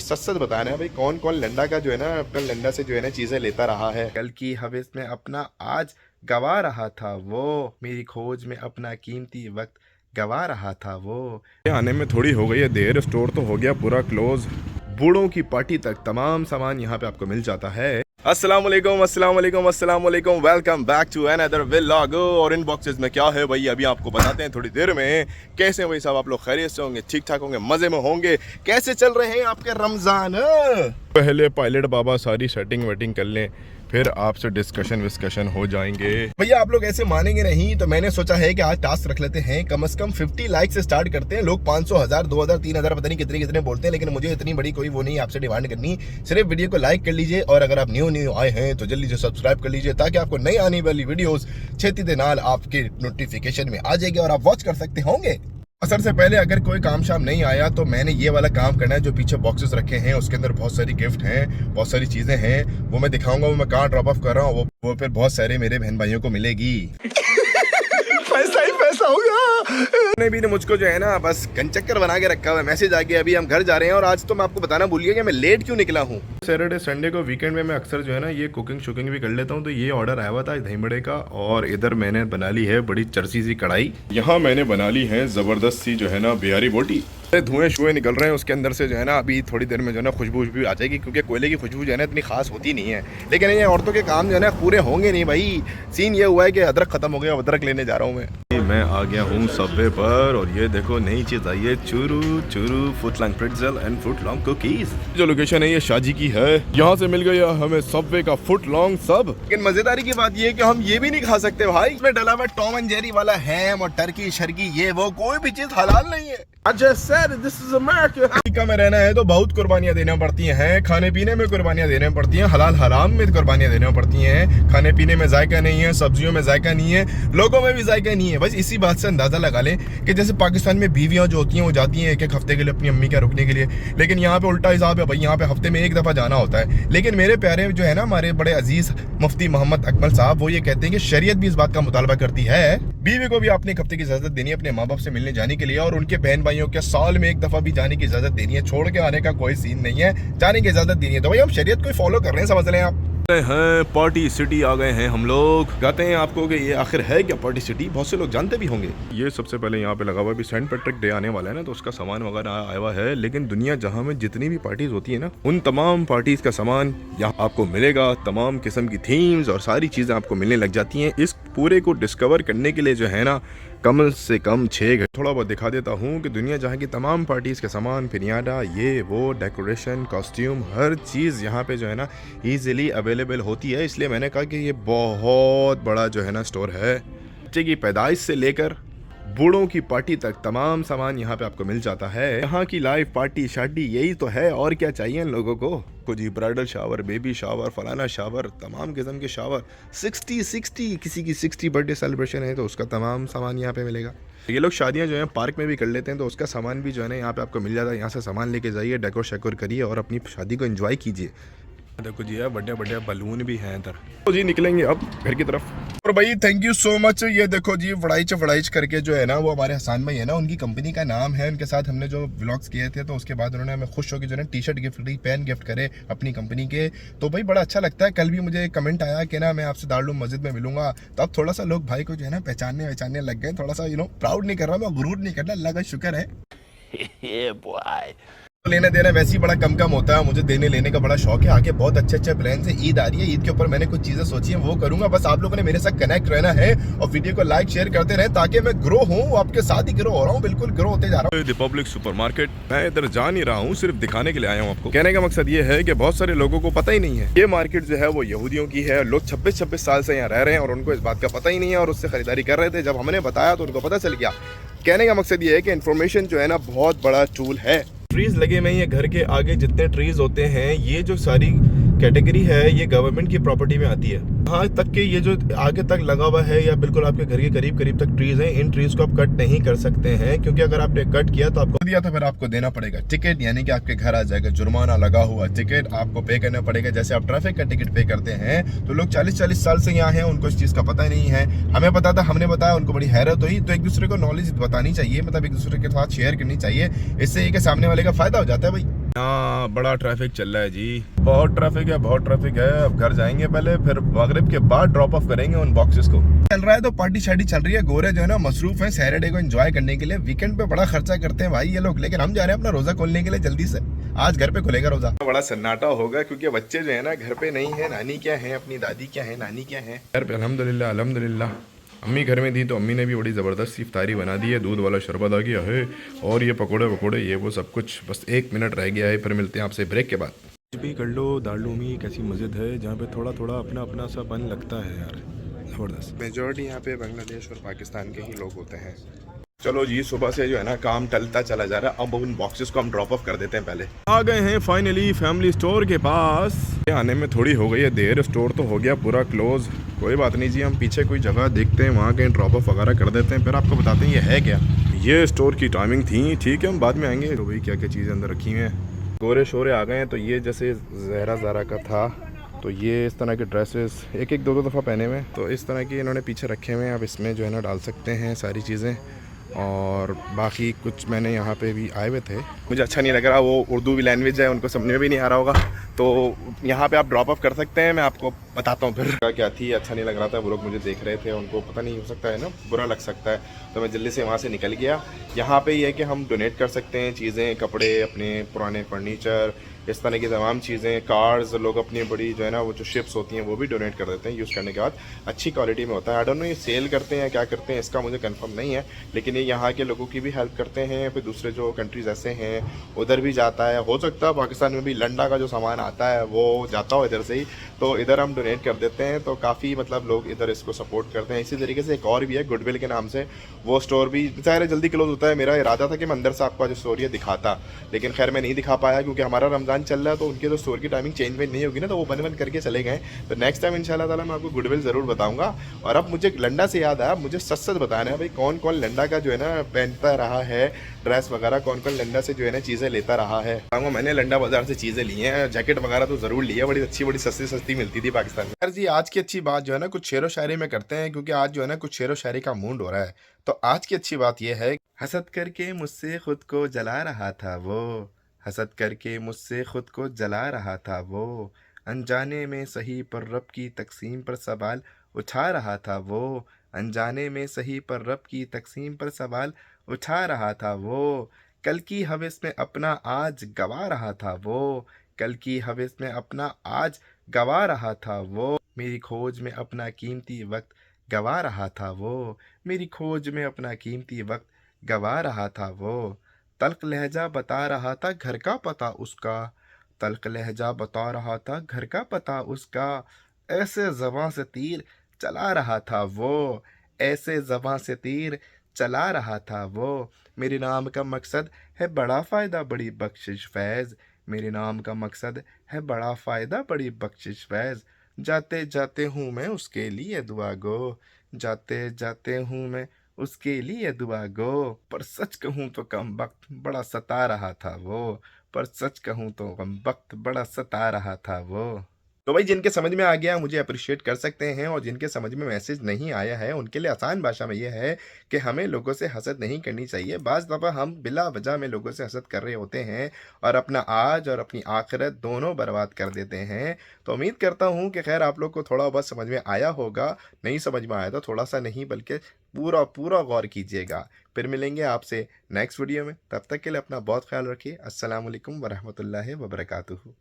सच सच बताना है भाई, कौन कौन लंडा का जो है ना अपना लंडा से जो है ना चीजें लेता रहा है। कल की हवेस में अपना आज गवा रहा था वो, मेरी खोज में अपना कीमती वक्त गवा रहा था वो। आने में थोड़ी हो गई है देर, स्टोर तो हो गया पूरा क्लोज। बूढ़ों की पार्टी तक तमाम सामान यहाँ पे आपको मिल जाता है। अस्सलाम वालेकुम, अस्सलाम वालेकुम, अस्सलाम वालेकुम। Welcome back to another vlog. और इन बॉक्सेस में क्या है भाई अभी आपको बताते हैं थोड़ी देर में। कैसे हैं भाई साहब, आप लोग खैरियत से होंगे, ठीक ठाक होंगे, मजे में होंगे। कैसे चल रहे हैं आपके रमजान? पहले पायलट बाबा सारी सेटिंग वेटिंग कर लें, फिर आपसे डिस्कशन विस्कशन हो जाएंगे। भैया आप लोग ऐसे मानेंगे नहीं, तो मैंने सोचा है कि आज टास्क रख लेते हैं। कम से कम 50 लाइक से स्टार्ट करते हैं। लोग 500, 1000, 2000, 3000 पता नहीं कितने कितने बोलते हैं, लेकिन मुझे इतनी बड़ी कोई वो नहीं आपसे डिमांड करनी। सिर्फ वीडियो को लाइक कर लीजिए, और अगर आप न्यू आए हैं तो जल्दी से सब्सक्राइब कर लीजिए, ताकि आपको नई आने वाली वीडियोस छेती दे नाल आपके नोटिफिकेशन में आ जाएगी और आप वॉच कर सकते होंगे। असर से पहले अगर कोई काम शाम नहीं आया तो मैंने ये वाला काम करना है। जो पीछे बॉक्सेस रखे हैं उसके अंदर बहुत सारी गिफ्ट हैं, बहुत सारी चीजें हैं, वो मैं दिखाऊंगा। वो मैं कहाँ ड्रॉप ऑफ कर रहा हूँ, वो फिर बहुत सारे मेरे बहन भाइयों को मिलेगी। पैसा ही पैसा होगा। भी ने मुझको जो है ना बस गनचक्कर बना के रखा हुआ है। मैसेज आ गया, अभी हम घर जा रहे हैं। और आज तो मैं आपको बताना भूल गया कि मैं लेट क्यों निकला हूँ। सैटरडे संडे को वीकेंड में मैं अक्सर जो है ना ये कुकिंग शुकिंग भी कर लेता हूँ। तो ये ऑर्डर आया हुआ था दही बड़े का, और इधर मैंने बना ली है बड़ी चरसी सी कढ़ाई। यहाँ मैंने बना ली है जबरदस्त सी जो है ना बिहारी बोटी। धुएं शुएं निकल रहे हैं उसके अंदर से जो है ना। अभी थोड़ी देर में जो है ना खुशबू भी आ जाएगी, क्योंकि कोयले की खुशबू जो है ना इतनी खास होती नहीं है। लेकिन ये औरतों के काम जो है ना पूरे होंगे नहीं भाई। सीन ये हुआ है कि अदरक खत्म हो गया, अदरक लेने जा रहा हूँ मैं आ गया हूँ सबवे पर, और ये देखो नई चीज आई है, Churu Churu foot long pretzel and foot long cookies. जो लोकेशन है ये शाजी की है, यहाँ से मिल गया हमें सबवे का फुट लॉन्ग सब। लेकिन मजेदारी की बात ये है कि हम ये भी नहीं खा सकते भाई। इसमें डला हुआ टॉम एंड जेरी वाला हैम और टर्की शर्की, ये वो कोई भी चीज हलाल नहीं है। I just said this is America। America में रहना है तो बहुत कुर्बानियां देना पड़ती हैं। खाने पीने में कुर्बानियां देना पड़ती हैं, हलाल हराम में कुर्बानियां देना पड़ती हैं। खाने पीने में जायका नहीं है, सब्जियों में जायका नहीं है, लोगों में भी जायका नहीं है। बस इसी बात से अंदाजा लगा लें कि जैसे पाकिस्तान में बीवियां जो होती हैं वो जाती हैं एक हफ्ते के लिए अपनी अम्मी का रुकने के लिए, लेकिन यहाँ पे उल्टा हिसाब है भाई। यहाँ पे हफ्ते में एक दफा जाना होता है। लेकिन मेरे प्यारे जो है ना हमारे बड़े अजीज मुफ्ती मोहम्मद अकमल साहब, वो ये कहते हैं कि शरीयत भी इस बात का मुतालबा करती है बीवी को भी अपने एक हफ्ते की इजाजत देनी है अपने माँ बाप से मिलने जाने के लिए, और उनके बहन भाइयों के साल में एक दफा भी जाने की इजाजत देनी है। छोड़ के आने का कोई सीन नहीं है, जाने की इजाजत देनी है। तो भाई हम शरीयत को फॉलो कर रहे हैं, समझ रहे हैं आप। हैं पार्टी सिटी आ गए हैं हम लोग। कहते हैं आपको कि ये आखिर है क्या पार्टी सिटी, बहुत से लोग जानते भी होंगे। ये सबसे पहले यहाँ पे लगा हुआ भी सेंट पैट्रिक डे आने वाला है ना, तो उसका सामान वगैरह आया हुआ है। लेकिन दुनिया जहाँ में जितनी भी पार्टीज होती है ना, उन तमाम पार्टीज का सामान यहाँ आपको मिलेगा। तमाम किस्म की थीम्स और सारी चीजें आपको मिलने लग जाती हैं। इस पूरे को डिस्कवर करने के लिए जो है ना कम से कम 6 घंटे। थोड़ा बहुत दिखा देता हूँ कि दुनिया जहाँ की तमाम पार्टीज़ के सामान, पिनियाडा, ये वो, डेकोरेशन, कॉस्ट्यूम, हर चीज़ यहाँ पे जो है ना ईजिली अवेलेबल होती है। इसलिए मैंने कहा कि ये बहुत बड़ा जो है ना स्टोर है। बच्चे की पैदाइश से लेकर बूढ़ों की पार्टी तक तमाम सामान यहाँ पे आपको मिल जाता है। यहाँ की लाइव पार्टी शादी यही तो है, और क्या चाहिए इन लोगों को जी। ब्राइडल शावर, बेबी शावर, फलाना शावर, तमाम किस्म के शावर। 60 किसी की 60 बर्थडे सेलिब्रेशन है तो उसका तमाम सामान यहाँ पे मिलेगा। ये लोग शादियाँ जो है पार्क में भी कर लेते हैं, तो उसका सामान भी जो है ना यहाँ पे आपको मिल जाता है। यहाँ से सामान लेके जाइए, डेकोर शेकोर करिए और अपनी शादी को एंजॉय कीजिए। देखो जी बड़े बड़े बलून भी हैं इधर। तो जी निकलेंगे अब घर की तरफ। और भाई थैंक यू सो मच। ये देखो जी वड़ाइच करके जो है ना, वो हमारे हसान भाई है ना, उनकी कंपनी का नाम है। उनके साथ हमने जो व्लॉग्स किए थे, तो उसके बाद उन्होंने हमें खुश होकर जो है टी शर्ट गिफ्ट करी, पेन गिफ्ट करे अपनी कंपनी के। तो भाई बड़ा अच्छा लगता है। कल भी मुझे कमेंट आया कि ना मैं आपसे दारुल मस्जिद में मिलूंगा, तो अब थोड़ा सा लोग भाई को जो है ना पहचानने लग गए। थोड़ा सा प्राउड नहीं कर रहा मैं, गुरूर नहीं करना, अल्लाह का शुक्र है। लेने देना वैसे ही बड़ा कम होता है। मुझे देने लेने का बड़ा शौक है। आगे बहुत अच्छे प्लान से ईद आ रही है, ईद के ऊपर मैंने कुछ चीजें सोची हैं, वो करूंगा। बस आप लोगों ने मेरे साथ कनेक्ट रहना है और वीडियो को लाइक शेयर करते रहे, ताकि मैं ग्रो हूँ, आपके साथ ही ग्रो हो रहा हूँ, बिल्कुल ग्रो होते जा रहा हूँ। रिपब्लिक सुपरमार्केट मैं इधर जा नहीं रहा हूँ, सिर्फ दिखाने के लिए आया हूँ आपको। कहने का मकसद ये है कि बहुत सारे लोगों को पता ही नहीं है ये मार्केट जो है वो यहूदियों की है। लोग 26 साल से यहाँ रह रहे हैं और उनको इस बात का पता ही नहीं है, और उससे खरीदारी कर रहे थे। जब हमने बताया तो उनको पता चल गया। कहने का मकसद ये है कि इन्फॉर्मेशन जो है ना बहुत बड़ा टूल है। ट्रीज लगे हुए हैं ये घर के आगे, जितने ट्रीज होते हैं, ये जो सारी कैटेगरी है ये गवर्नमेंट की प्रॉपर्टी में आती है। यहाँ तक कि ये जो आगे तक लगा हुआ है या बिल्कुल आपके घर के करीब तक ट्रीज हैं, इन ट्रीज को आप कट नहीं कर सकते हैं, क्योंकि अगर आपने कट किया तो आपको दिया था, फिर आपको देना पड़ेगा टिकट, यानी कि आपके घर आ जाएगा जुर्माना लगा हुआ टिकट आपको पे करना पड़ेगा। जैसे आप ट्रैफिक का टिकट पे करते हैं, तो लोग 40 साल से यहाँ हैं, उनको इस चीज का पता नहीं है। हमें पता था, हमने बताया, उनको बड़ी हैरत हुई। तो एक दूसरे को नॉलेज बतानी चाहिए, मतलब एक दूसरे के साथ शेयर करनी चाहिए। इससे ये सामने वाले का फायदा हो जाता है भाई। यहाँ बड़ा ट्रैफिक चल रहा है जी, बहुत ट्रैफिक है, बहुत ट्रैफिक है। अब घर जाएंगे पहले, फिर मगरिब के बाद ड्रॉप ऑफ करेंगे उन बॉक्सेस को। चल रहा है तो पार्टी शार्टी चल रही है। गोरे जो है ना मसरूफ है सैटरडे को एंजॉय करने के लिए। वीकेंड पे बड़ा खर्चा करते हैं भाई ये लोग, लेकिन हम जा रहे हैं अपना रोजा खोलने के लिए जल्दी से। आज घर पे खुलेगा रोजा। बड़ा सन्नाटा होगा क्योंकि बच्चे जो है ना घर पे नहीं है। नानी क्या है, अपनी दादी क्या है, नानी क्या है। घर पे अल्हम्दुलिल्लाह अल्हम्दुलिल्लाह। अम्मी घर में थी तो अम्मी ने भी बड़ी ज़बरदस्त इफ्तारी बना दी है। दूध वाला शरबत आ गया है और ये पकोड़े वकोड़े ये वो सब कुछ। बस 1 मिनट रह गया है, फिर मिलते हैं आपसे ब्रेक के बाद। कुछ भी कर लो, दारुमी एक ऐसी मस्जिद है जहाँ पे थोड़ा थोड़ा अपना अपना सा बन लगता है यार, ज़बरदस्त। मेजॉरिटी यहाँ पे बांग्लादेश और पाकिस्तान के ही लोग होते हैं। चलो जी, सुबह से जो है ना काम टलता चला जा रहा है। अब उन बॉक्सेस को हम ड्रॉप ऑफ कर देते हैं। पहले आ गए हैं फाइनली फैमिली स्टोर के पास। आने में थोड़ी हो गई है देर, स्टोर तो हो गया पूरा क्लोज। कोई बात नहीं जी, हम पीछे कोई जगह देखते हैं, वहाँ कहीं ड्रॉप ऑफ वगैरह कर देते हैं, फिर आपको बताते हैं ये है क्या। ये स्टोर की टाइमिंग थी, ठीक है हम बाद में आएंगे। तो भाई क्या क्या चीज़ें अंदर रखी हुई हैं। गोरे शोरे आ गए हैं। तो ये जैसे जहरा ज़ारा का था, तो ये इस तरह के ड्रेसेस एक एक दो दो दफ़ा पहने हुए, तो इस तरह की इन्होंने पीछे रखे हुए हैं। आप इसमें जो है ना डाल सकते हैं सारी चीज़ें। और बाकी कुछ मैंने यहाँ पे भी आए हुए थे, मुझे अच्छा नहीं लग रहा, वो उर्दू भी लैंग्वेज है, उनको समझ में भी नहीं आ रहा होगा। तो यहाँ पे आप ड्रॉप ऑफ कर सकते हैं, मैं आपको बताता हूँ फिर क्या थी। अच्छा नहीं लग रहा था, वो लोग मुझे देख रहे थे, उनको पता नहीं हो सकता है ना, बुरा लग सकता है। तो मैं जल्दी से वहाँ से निकल गया। यहाँ पे ये है कि हम डोनेट कर सकते हैं चीज़ें, कपड़े, अपने पुराने फर्नीचर, इस तरह की तमाम चीज़ें, कार्स। लोग अपनी बड़ी जो है ना वो जो शिप्स होती हैं वो भी डोनेट कर देते हैं यूज़ करने के बाद। अच्छी क्वालिटी में होता है। आई डोंट नो ये सेल करते हैं क्या करते हैं, इसका मुझे कंफर्म नहीं है, लेकिन ये यहाँ के लोगों की भी हेल्प करते हैं। फिर दूसरे जो कंट्रीज़ ऐसे हैं उधर भी जाता है। हो सकता है पाकिस्तान में भी लंडा का जो सामान आता है वो जाता हो इधर से ही, तो इधर हम डोनेट कर देते हैं। तो काफ़ी मतलब लोग इधर इसको सपोर्ट करते हैं। इसी तरीके से एक और भी है गुडविल के नाम से, वो स्टोर भी बेचारे जल्दी क्लोज होता है। मेरा इरादा था कि मैं अंदर से आपको जो स्टोर है दिखाता, लेकिन खैर मैं नहीं दिखा पाया क्योंकि हमारा रमज़ान चल रहा है, तो उनके जो स्टोर की टाइमिंग चेंज नहीं होगी ना, तो वो बंद बंद करके चले गए। तो नेक्स्ट टाइम इंशाल्लाह ताला मैं आपको गुडविल ज़रूर बताऊंगा। और अब मुझे लंडा से याद आया, मुझे सच सच बताना है भाई कौन कौन लंडा का जो है ना पहनता रहा है ड्रेस वगैरह, कौन कौन लंडा से जो है ना चीज़ें लेता रहा है। मैंने लंडा बाजार से चीज़ें ली हैं, जैकेट वगैरह तो ज़रूर ली है, बड़ी अच्छी बड़ी सस्ती सस्ती मिलती थी पाकिस्तान में। यार जी आज की अच्छी बात जो है ना कुछ शेरो शायरी में करते हैं, क्योंकि आज जो है ना कुछ शेरो शायरी का मूड हो रहा है। तो आज की अच्छी बात यह है, हसद करके मुझसे खुद को जला रहा था वो, हसद करके मुझसे खुद को जला रहा था वो, अनजाने में सही पर रब की तकसीम पर सवाल उठा रहा था वो, अनजाने में सही पर रब की तकसीम पर सवाल उठा रहा था वो, कल की हवस में अपना आज गवा रहा था वो, कल की हवस में अपना आज गवा रहा था वो, मेरी खोज में अपना कीमती वक्त गवा रहा था वो, मेरी खोज में अपना कीमती वक्त गवा रहा था वो, तल्ख लहजा बता रहा था घर का पता उसका, तल्ख लहजा बता रहा था घर का पता उसका, ऐसे ज़बां से तीर चला रहा था वो, ऐसे ज़बां से तीर चला रहा था वो, मेरे नाम का मकसद है बड़ा फ़ायदा बड़ी बख्शिश फैज़, मेरे नाम का मकसद है बड़ा फ़ायदा बड़ी बख्शिश फैज़, जाते जाते हूँ मैं उसके लिए दुआ गो, जाते जाते हूँ मैं उसके लिए दुआ गो, पर सच कहूँ तो कम वक्त बड़ा सता रहा था वो, पर सच कहूँ तो कम वक्त बड़ा सता रहा था वो। तो भाई जिनके समझ में आ गया मुझे अप्रिशिएट कर सकते हैं, और जिनके समझ में मैसेज नहीं आया है उनके लिए आसान भाषा में ये है कि हमें लोगों से हसद नहीं करनी चाहिए। बाज़ दफ़ा हम बिला वजह में लोगों से हसद कर रहे होते हैं और अपना आज और अपनी आखिरत दोनों बर्बाद कर देते हैं। तो उम्मीद करता हूँ कि खैर आप लोग को थोड़ा बहुत समझ में आया होगा। नहीं समझ में आया तो थोड़ा सा नहीं बल्कि पूरा पूरा गौर कीजिएगा। फिर मिलेंगे आपसे नेक्स्ट वीडियो में, तब तक के लिए अपना बहुत ख्याल रखिए। अस्सलाम वालेकुम वरहमतुल्लाहि वबरकातुहू।